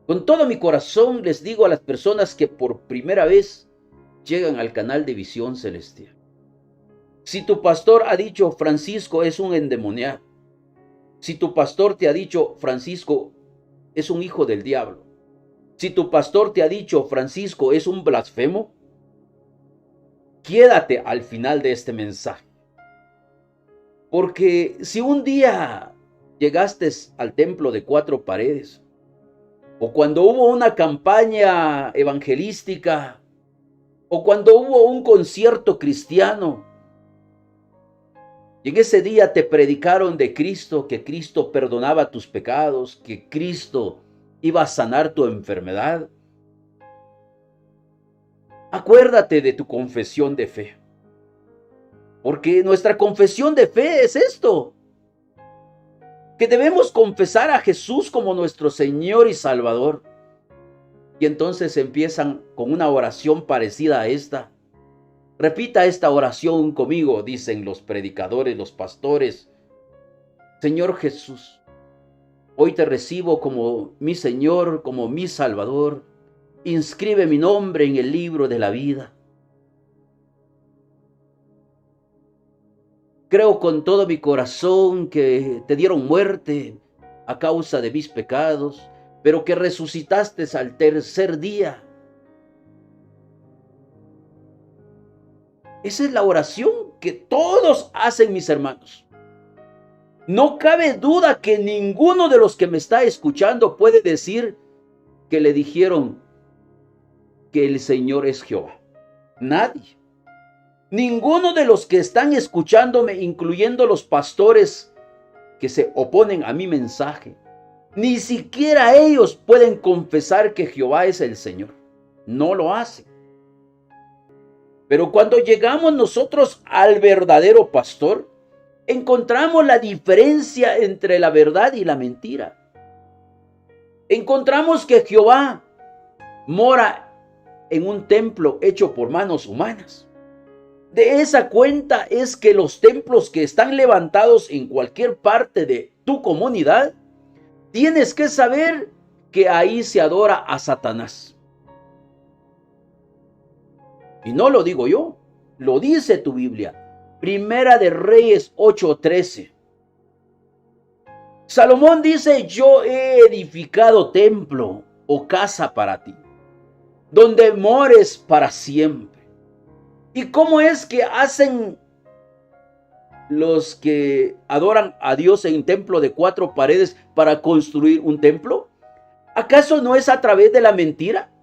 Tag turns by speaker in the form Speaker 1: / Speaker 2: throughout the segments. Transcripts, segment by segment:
Speaker 1: Con todo mi corazón les digo a las personas que por primera vez llegan al canal de Visión Celestial. Si tu pastor ha dicho Francisco es un endemoniado, si tu pastor te ha dicho Francisco es un hijo del diablo, si tu pastor te ha dicho Francisco es un blasfemo, quédate al final de este mensaje. Porque si un día llegaste al templo de 4 paredes, o cuando hubo una campaña evangelística, o cuando hubo un concierto cristiano, y en ese día te predicaron de Cristo, que Cristo perdonaba tus pecados, que Cristo iba a sanar tu enfermedad, acuérdate de tu confesión de fe. Porque nuestra confesión de fe es esto, que debemos confesar a Jesús como nuestro Señor y Salvador. Y entonces empiezan con una oración parecida a esta. Repita esta oración conmigo, dicen los predicadores, los pastores. Señor Jesús, hoy te recibo como mi Señor, como mi Salvador. Inscribe mi nombre en el libro de la vida. Creo con todo mi corazón que te dieron muerte a causa de mis pecados, pero que resucitaste al tercer día. Esa es la oración que todos hacen, mis hermanos. No cabe duda que ninguno de los que me está escuchando puede decir que le dijeron que el Señor es Jehová. Nadie. Ninguno de los que están escuchándome, incluyendo los pastores que se oponen a mi mensaje, ni siquiera ellos pueden confesar que Jehová es el Señor. No lo hacen. Pero cuando llegamos nosotros al verdadero pastor, encontramos la diferencia entre la verdad y la mentira. Encontramos que Jehová mora en un templo hecho por manos humanas. De esa cuenta es que los templos que están levantados en cualquier parte de tu comunidad, tienes que saber que ahí se adora a Satanás. Y no lo digo yo, lo dice tu Biblia. Primera de Reyes 8:13. Salomón dice, yo he edificado templo o casa para ti, donde mores para siempre. ¿Y cómo es que hacen los que adoran a Dios en templo de 4 paredes para construir un templo? ¿Acaso no es a través de la mentira?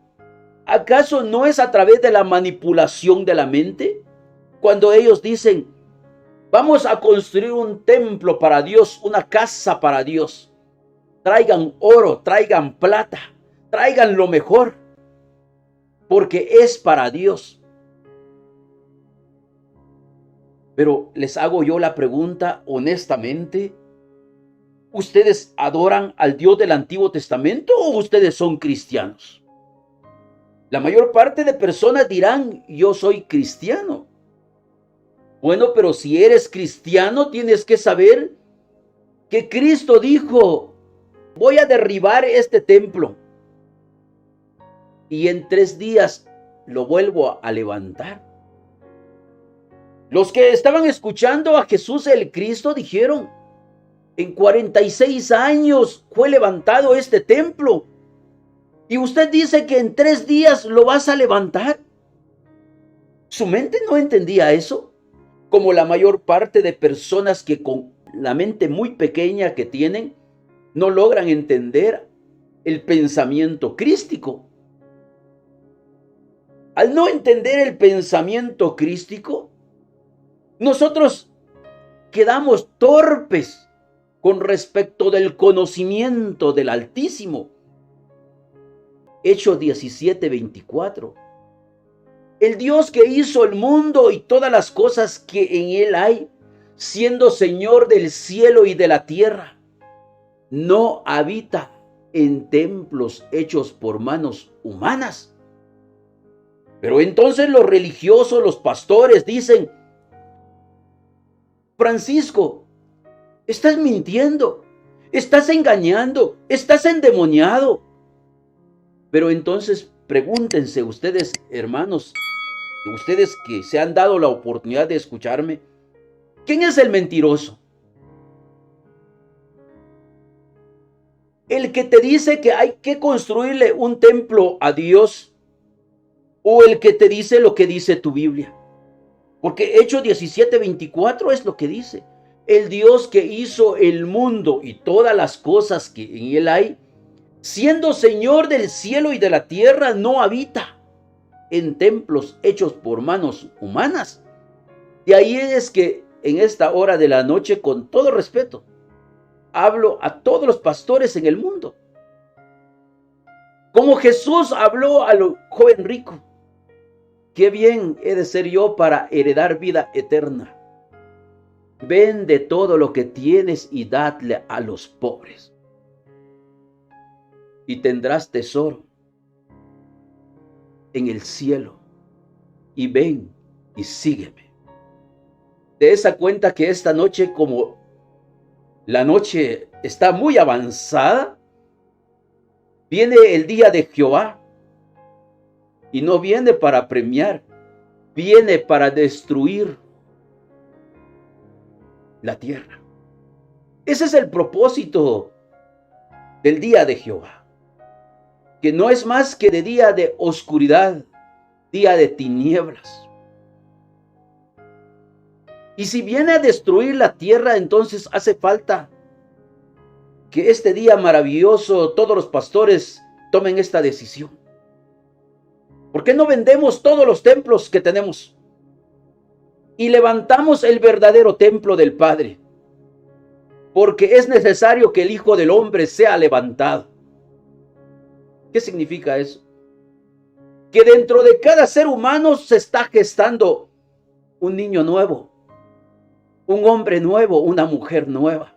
Speaker 1: ¿Acaso no es a través de la manipulación de la mente? Cuando ellos dicen, vamos a construir un templo para Dios, una casa para Dios. Traigan oro, traigan plata, traigan lo mejor, porque es para Dios. Pero les hago yo la pregunta honestamente, ¿ustedes adoran al Dios del Antiguo Testamento o ustedes son cristianos? La mayor parte de personas dirán, yo soy cristiano. Bueno, pero si eres cristiano, tienes que saber que Cristo dijo, voy a derribar este templo y en 3 días lo vuelvo a levantar. Los que estaban escuchando a Jesús el Cristo dijeron, en 46 años fue levantado este templo. Y usted dice que en 3 días lo vas a levantar. Su mente no entendía eso, como la mayor parte de personas que con la mente muy pequeña que tienen, no logran entender el pensamiento crístico. Al no entender el pensamiento crístico, nosotros quedamos torpes con respecto del conocimiento del Altísimo. Hechos 17:24. El Dios que hizo el mundo y todas las cosas que en él hay, siendo Señor del cielo y de la tierra, no habita en templos hechos por manos humanas. Pero entonces los religiosos, los pastores dicen, Francisco, estás mintiendo, estás engañando, estás endemoniado. Pero entonces pregúntense ustedes, hermanos, ustedes que se han dado la oportunidad de escucharme, ¿quién es el mentiroso? ¿El que te dice que hay que construirle un templo a Dios o el que te dice lo que dice tu Biblia? Porque Hechos 17:24 es lo que dice. El Dios que hizo el mundo y todas las cosas que en él hay, siendo Señor del cielo y de la tierra, no habita en templos hechos por manos humanas. De ahí es que en esta hora de la noche, con todo respeto, hablo a todos los pastores en el mundo. Como Jesús habló al joven rico: qué bien he de ser yo para heredar vida eterna. Vende todo lo que tienes y dadle a los pobres, y tendrás tesoro en el cielo. Y ven y sígueme. De esa cuenta que esta noche, como la noche está muy avanzada, viene el día de Jehová. Y no viene para premiar, viene para destruir la tierra. Ese es el propósito del día de Jehová, que no es más que de día de oscuridad, día de tinieblas. Y si viene a destruir la tierra, entonces hace falta que este día maravilloso todos los pastores tomen esta decisión. ¿Por qué no vendemos todos los templos que tenemos y levantamos el verdadero templo del Padre? Porque es necesario que el Hijo del Hombre sea levantado. ¿Qué significa eso? Que dentro de cada ser humano se está gestando un niño nuevo, un hombre nuevo, una mujer nueva.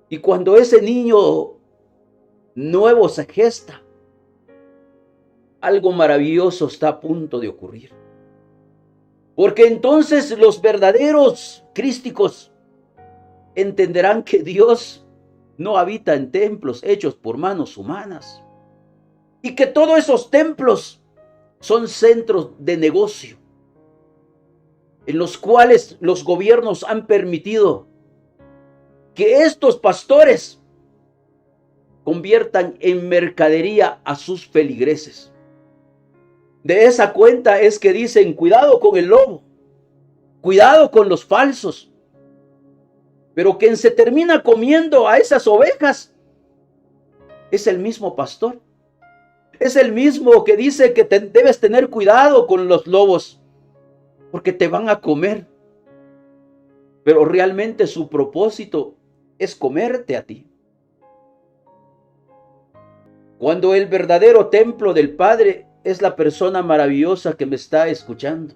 Speaker 1: Y cuando ese niño nuevo se gesta, algo maravilloso está a punto de ocurrir. Porque entonces los verdaderos crísticos entenderán que Dios no habita en templos hechos por manos humanas, y que todos esos templos son centros de negocio en los cuales los gobiernos han permitido que estos pastores conviertan en mercadería a sus feligreses. De esa cuenta es que dicen: cuidado con el lobo, cuidado con los falsos. Pero quien se termina comiendo a esas ovejas es el mismo pastor. Es el mismo que dice que debes tener cuidado con los lobos, porque te van a comer. Pero realmente su propósito es comerte a ti. Cuando el verdadero templo del Padre es la persona maravillosa que me está escuchando.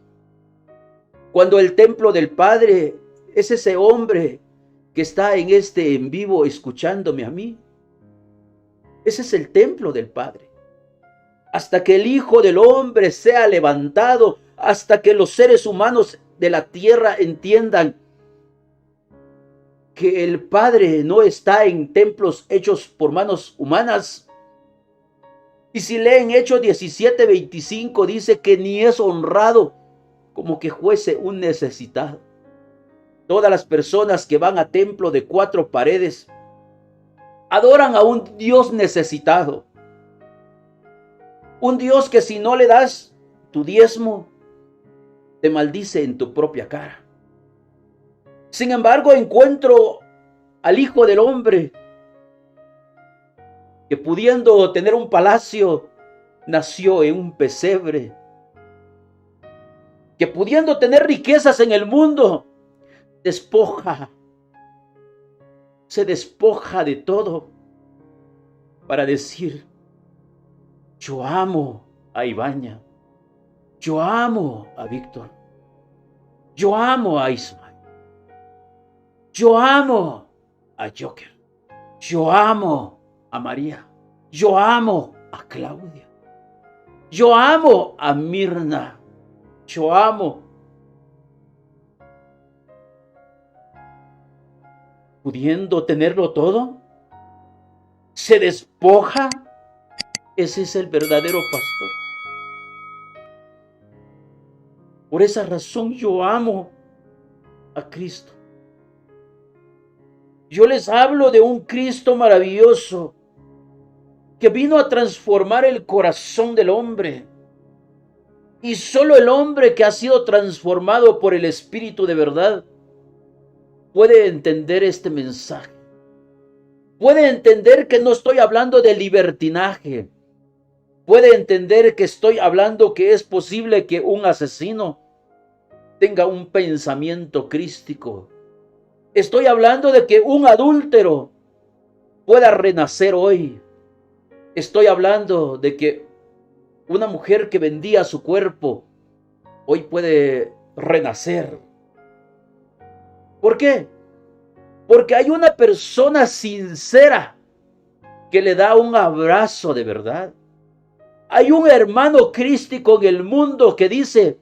Speaker 1: Cuando el templo del Padre es ese hombre que está en en vivo escuchándome a mí. Ese es el templo del Padre. Hasta que el Hijo del Hombre sea levantado, hasta que los seres humanos de la tierra entiendan que el Padre no está en templos hechos por manos humanas. Y si leen Hechos 17:25, dice que ni es honrado como que fuese un necesitado. Todas las personas que van a templo de 4 paredes adoran a un Dios necesitado. Un Dios que si no le das tu diezmo, te maldice en tu propia cara. Sin embargo, encuentro al Hijo del Hombre que, pudiendo tener un palacio, nació en un pesebre. Que pudiendo tener riquezas en el mundo, se despoja de todo para decir: yo amo a Ibaña, yo amo a Víctor, yo amo a Ismael, yo amo a Joker, yo amo a María, yo amo a Claudia, yo amo a Mirna, yo amo. Pudiendo tenerlo todo, se despoja, ese es el verdadero pastor. Por esa razón yo amo a Cristo. Yo les hablo de un Cristo maravilloso que vino a transformar el corazón del hombre. Y solo el hombre que ha sido transformado por el Espíritu de verdad puede entender este mensaje. Puede entender que no estoy hablando de libertinaje. Puede entender que estoy hablando que es posible que un asesino tenga un pensamiento crístico. Estoy hablando de que un adúltero pueda renacer hoy. Estoy hablando de que una mujer que vendía su cuerpo hoy puede renacer. ¿Por qué? Porque hay una persona sincera que le da un abrazo de verdad. Hay un hermano crístico en el mundo que dice: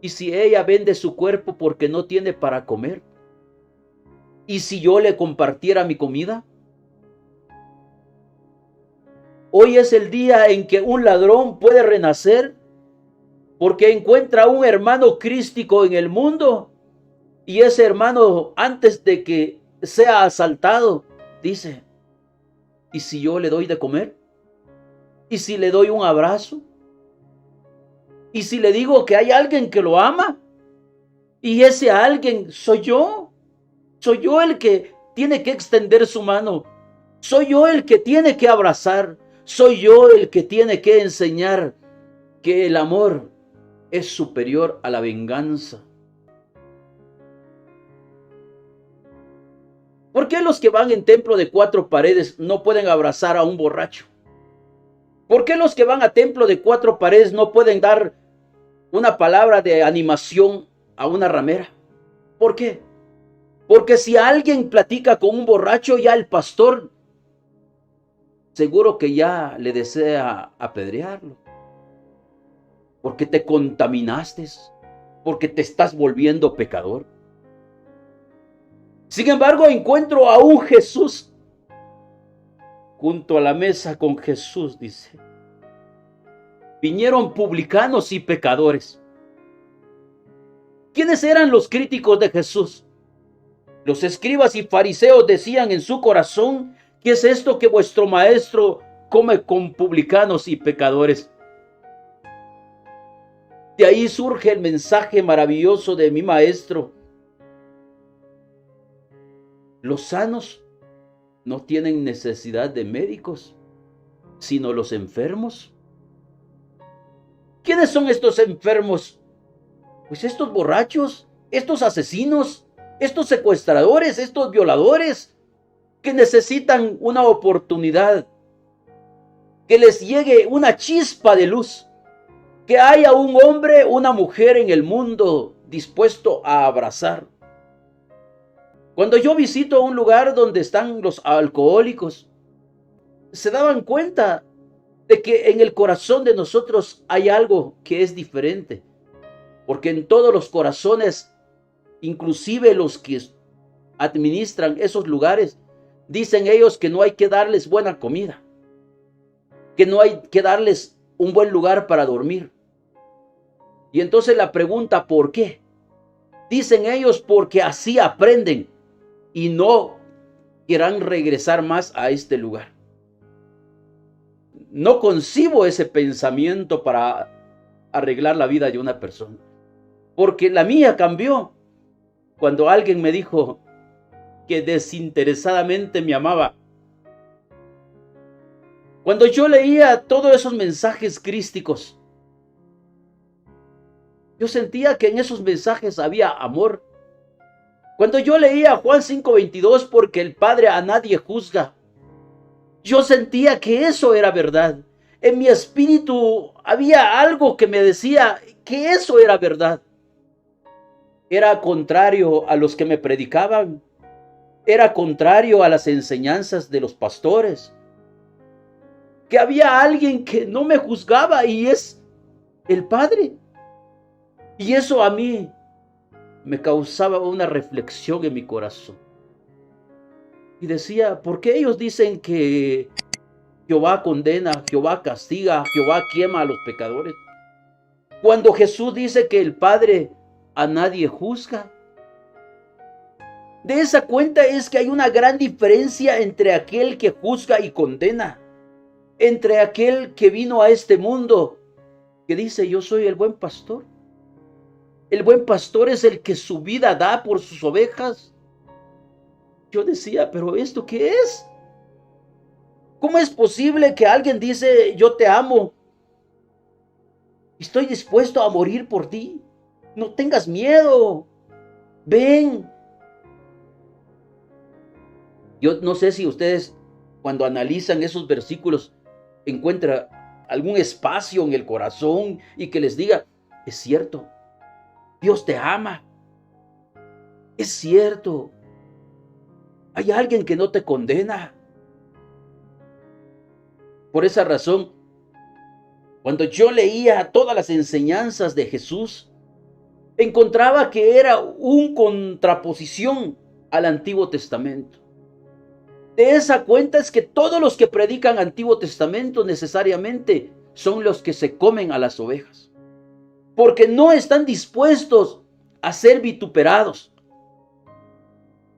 Speaker 1: ¿y si ella vende su cuerpo porque no tiene para comer? ¿Y si yo le compartiera mi comida? Hoy es el día en que un ladrón puede renacer porque encuentra un hermano crístico en el mundo, y ese hermano, antes de que sea asaltado, dice: ¿y si yo le doy de comer? ¿Y si le doy un abrazo? ¿Y si le digo que hay alguien que lo ama? Y ese alguien soy yo. Soy yo el que tiene que extender su mano. Soy yo el que tiene que abrazar. Soy yo el que tiene que enseñar que el amor es superior a la venganza. ¿Por qué los que van en templo de 4 paredes no pueden abrazar a un borracho? ¿Por qué los que van a templo de 4 paredes no pueden dar una palabra de animación a una ramera? ¿Por qué? Porque si alguien platica con un borracho, ya el pastor seguro que ya le desea apedrearlo. Porque te contaminaste, porque te estás volviendo pecador. Sin embargo, encuentro a un Jesús junto a la mesa con Jesús, dice: vinieron publicanos y pecadores. ¿Quiénes eran los críticos de Jesús? Los escribas y fariseos decían en su corazón: ¿qué es esto que vuestro maestro come con publicanos y pecadores? De ahí surge el mensaje maravilloso de mi maestro: los sanos no tienen necesidad de médicos, sino los enfermos. ¿Quiénes son estos enfermos? Pues estos borrachos, estos asesinos, estos secuestradores, estos violadores, que necesitan una oportunidad, que les llegue una chispa de luz, que haya un hombre, una mujer en el mundo dispuesto a abrazar. Cuando yo visito un lugar donde están los alcohólicos, se daban cuenta de que en el corazón de nosotros hay algo que es diferente, porque en todos los corazones, inclusive los que administran esos lugares, dicen ellos que no hay que darles buena comida, que no hay que darles un buen lugar para dormir. Y entonces la pregunta: ¿por qué? Dicen ellos: porque así aprenden y no quieran regresar más a este lugar. No concibo ese pensamiento para arreglar la vida de una persona, porque la mía cambió cuando alguien me dijo que desinteresadamente me amaba. Cuando yo leía todos esos mensajes crísticos, yo sentía que en esos mensajes había amor. Cuando yo leía Juan 5:22, porque el Padre a nadie juzga, yo sentía que eso era verdad. En mi espíritu había algo que me decía que eso era verdad. Era contrario a los que me predicaban. Era contrario a las enseñanzas de los pastores. Que había alguien que no me juzgaba, y es el Padre. Y eso a mí me causaba una reflexión en mi corazón. Y decía, ¿por qué ellos dicen que Jehová condena, Jehová castiga, Jehová quema a los pecadores? Cuando Jesús dice que el Padre a nadie juzga. De esa cuenta es que hay una gran diferencia entre aquel que juzga y condena, entre aquel que vino a este mundo, que dice, yo soy el buen pastor. El buen pastor es el que su vida da por sus ovejas. Yo decía, ¿pero esto qué es? ¿Cómo es posible que alguien dice, yo te amo? Estoy dispuesto a morir por ti. No tengas miedo. Ven. Yo no sé si ustedes, cuando analizan esos versículos, encuentran algún espacio en el corazón y que les diga, es cierto, Dios te ama. Es cierto, hay alguien que no te condena. Por esa razón, cuando yo leía todas las enseñanzas de Jesús, encontraba que era una contraposición al Antiguo Testamento. De esa cuenta es que todos los que predican Antiguo Testamento necesariamente son los que se comen a las ovejas, porque no están dispuestos a ser vituperados,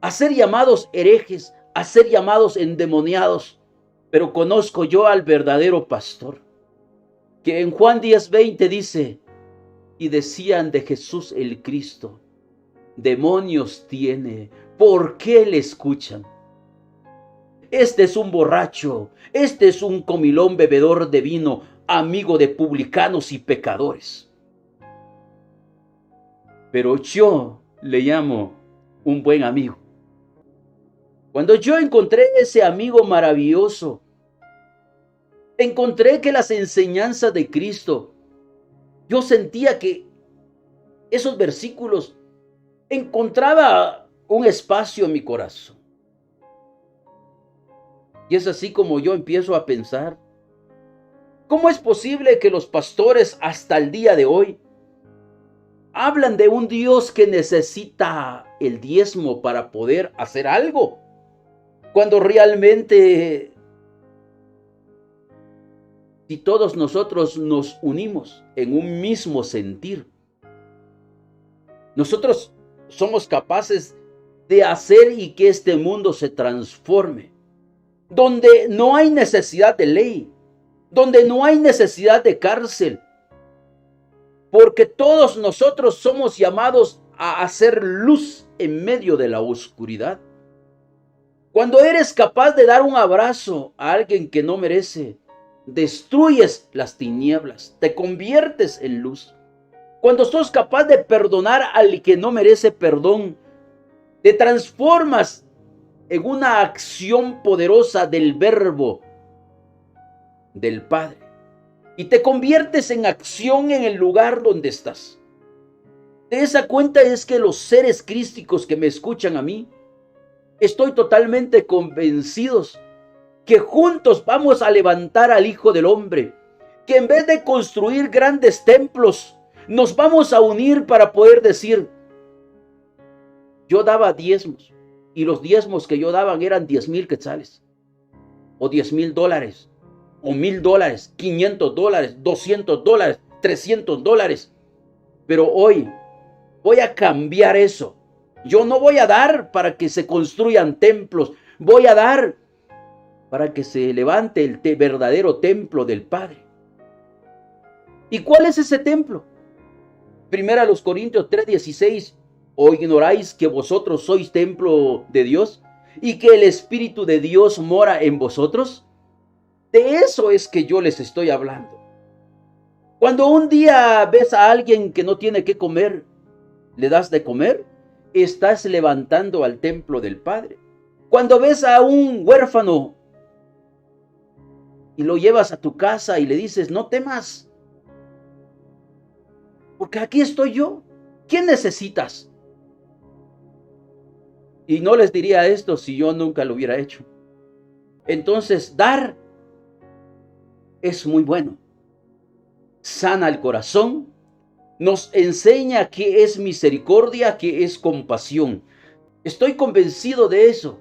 Speaker 1: a ser llamados herejes, a ser llamados endemoniados. Pero conozco yo al verdadero pastor, que en Juan 10:20 dice, y decían de Jesús el Cristo, demonios tiene, ¿por qué le escuchan? Este es un borracho, este es un comilón bebedor de vino, amigo de publicanos y pecadores. Pero yo le llamo un buen amigo. Cuando yo encontré ese amigo maravilloso, encontré que las enseñanzas de Cristo, yo sentía que esos versículos encontraba un espacio en mi corazón. Y es así como yo empiezo a pensar, ¿cómo es posible que los pastores hasta el día de hoy hablan de un Dios que necesita el diezmo para poder hacer algo? Cuando realmente, si todos nosotros nos unimos en un mismo sentir, nosotros somos capaces de hacer y que este mundo se transforme, donde no hay necesidad de ley, donde no hay necesidad de cárcel, porque todos nosotros somos llamados a hacer luz en medio de la oscuridad. Cuando eres capaz de dar un abrazo a alguien que no merece, destruyes las tinieblas, te conviertes en luz. Cuando sos capaz de perdonar al que no merece perdón, te transformas en una acción poderosa del verbo del Padre y te conviertes en acción en el lugar donde estás. De esa cuenta es que los seres crísticos que me escuchan a mí, estoy totalmente convencidos que juntos vamos a levantar al Hijo del Hombre, que en vez de construir grandes templos, nos vamos a unir para poder decir, yo daba diezmos, y los diezmos que yo daban eran 10,000 quetzales, o $10,000, o $1,000, $500, $200, $300. Pero hoy voy a cambiar eso. Yo no voy a dar para que se construyan templos, voy a dar para que se levante el verdadero templo del Padre. ¿Y cuál es ese templo? Primera a los Corintios 3:16, ¿o ignoráis que vosotros sois templo de Dios y que el Espíritu de Dios mora en vosotros? De eso es que yo les estoy hablando. Cuando un día ves a alguien que no tiene que comer, ¿le das de comer? Estás levantando al templo del Padre. Cuando ves a un huérfano y lo llevas a tu casa y le dices, no temas, porque aquí estoy yo. ¿Quién necesitas? Y no les diría esto si yo nunca lo hubiera hecho. Entonces, dar es muy bueno. Sana el corazón, nos enseña qué es misericordia, qué es compasión. Estoy convencido de eso.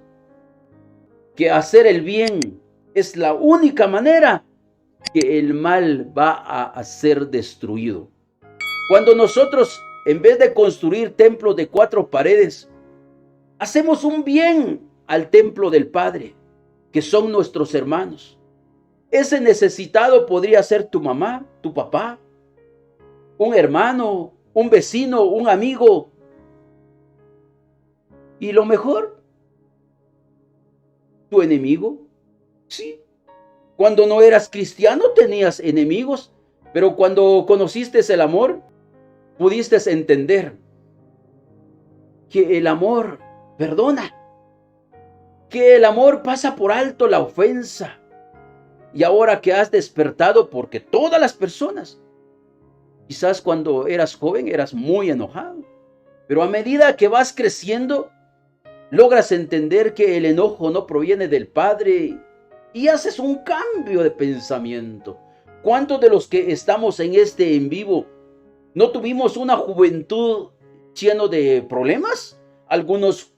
Speaker 1: que hacer el bien es la única manera que el mal va a ser destruido. Cuando nosotros, en vez de construir templos de 4 paredes, hacemos un bien al templo del Padre, que son nuestros hermanos. Ese necesitado podría ser tu mamá, tu papá, un hermano, un vecino, un amigo. Y lo mejor, tu enemigo. Sí, cuando no eras cristiano tenías enemigos, pero cuando conociste el amor, pudiste entender que el amor perdona, que el amor pasa por alto la ofensa. Y ahora que has despertado, porque todas las personas, quizás cuando eras joven eras muy enojado, pero a medida que vas creciendo, logras entender que el enojo no proviene del Padre y haces un cambio de pensamiento. ¿Cuántos de los que estamos en este en vivo no tuvimos una juventud lleno de problemas? Algunos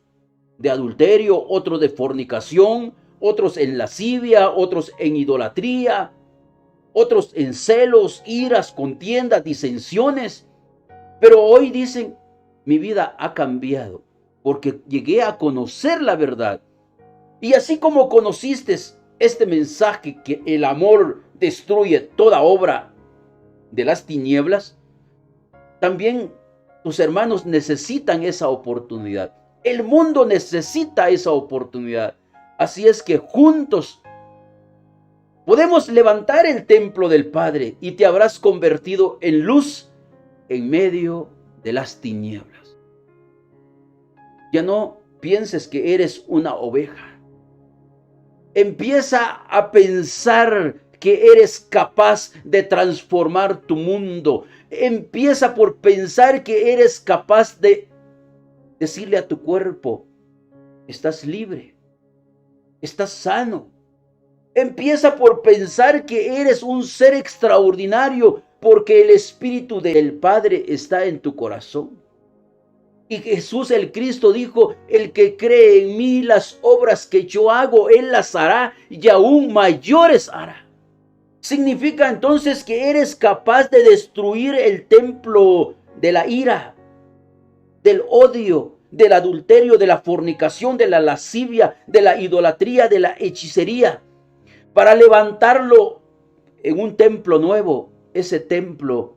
Speaker 1: de adulterio, otros de fornicación, otros en lascivia, otros en idolatría, otros en celos, iras, contiendas, disensiones. Pero hoy dicen, mi vida ha cambiado porque llegué a conocer la verdad. Y así como conociste este mensaje que el amor destruye toda obra de las tinieblas, también tus hermanos necesitan esa oportunidad. El mundo necesita esa oportunidad. Así es que juntos podemos levantar el templo del Padre y te habrás convertido en luz en medio de las tinieblas. Ya no pienses que eres una oveja. Empieza a pensar que eres capaz de transformar tu mundo. Empieza por pensar que eres capaz de decirle a tu cuerpo, estás libre, estás sano. Empieza por pensar que eres un ser extraordinario porque el Espíritu del Padre está en tu corazón. Y Jesús el Cristo dijo, el que cree en mí, las obras que yo hago, él las hará y aún mayores hará. Significa entonces que eres capaz de destruir el templo de la ira, del odio, del adulterio, de la fornicación, de la lascivia, de la idolatría, de la hechicería, para levantarlo en un templo nuevo, ese templo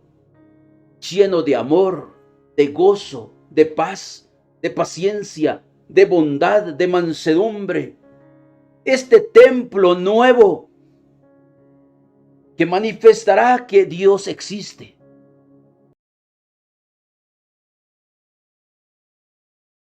Speaker 1: lleno de amor, de gozo, de paz, de paciencia, de bondad, de mansedumbre. Este templo nuevo que manifestará que Dios existe.